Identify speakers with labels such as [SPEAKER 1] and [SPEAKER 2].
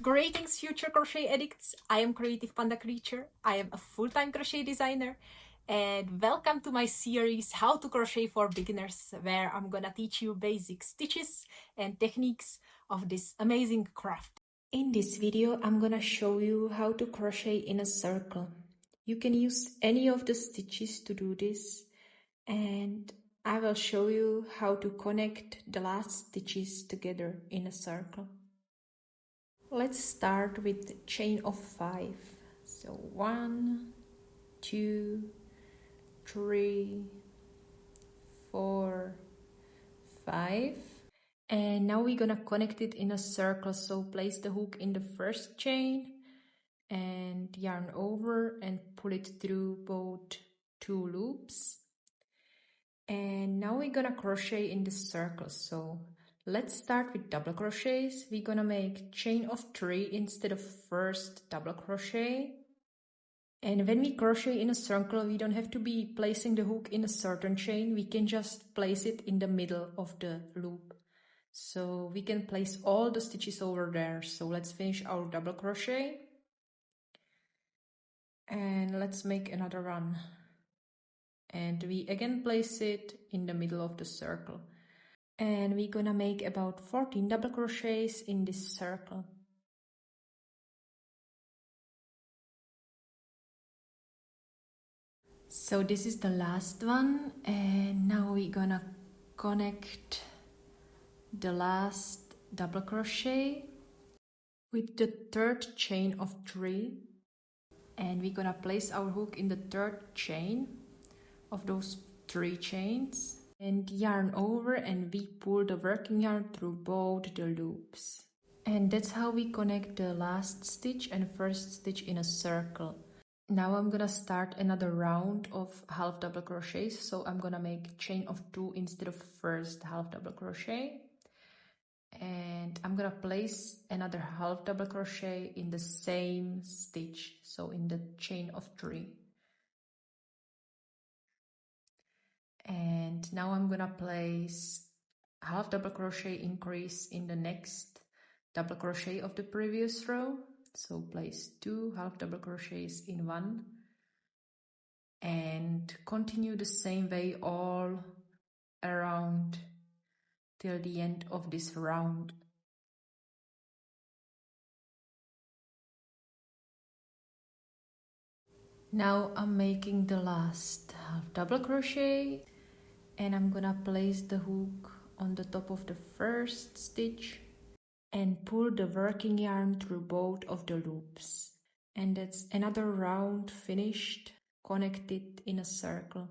[SPEAKER 1] Greetings, future crochet addicts. I am Creative Panda Creature. I am a full-time crochet designer, and welcome to my series How to Crochet for Beginners, where I'm gonna teach you basic stitches and techniques of this amazing craft. In this video, I'm gonna show you how to crochet in a circle. You can use any of the stitches to do this, and I will show you how to connect the last stitches together in a circle. Let's start with chain of 5. So 1, 2, 3, 4, 5. And now we're gonna connect it in a circle. So place the hook in the first chain and yarn over and pull it through both 2 loops. And now we're gonna crochet in the circle. So let's start with double crochets. We're gonna make chain of 3 instead of first double crochet. And when we crochet in a circle, we don't have to be placing the hook in a certain chain. We can just place it in the middle of the loop. So we can place all the stitches over there. So let's finish our double crochet. And let's make another run. And we again place it in the middle of the circle. And we're gonna make about 14 double crochets in this circle. So this is the last one, and now we're gonna connect the last double crochet with the third chain of 3, and we're gonna place our hook in the third chain of those 3 chains and yarn over, and we pull the working yarn through both the loops. And that's how we connect the last stitch and first stitch in a circle. Now I'm gonna start another round of half double crochets. So I'm gonna make chain of 2 instead of first half double crochet. And I'm gonna place another half double crochet in the same stitch, so in the chain of 3. And now I'm gonna place half double crochet increase in the next double crochet of the previous row. So place 2 half double crochets in one and continue the same way all around till the end of this round. Now I'm making the last half double crochet, and I'm gonna place the hook on the top of the first stitch and pull the working yarn through both of the loops. And that's another round finished, connected in a circle.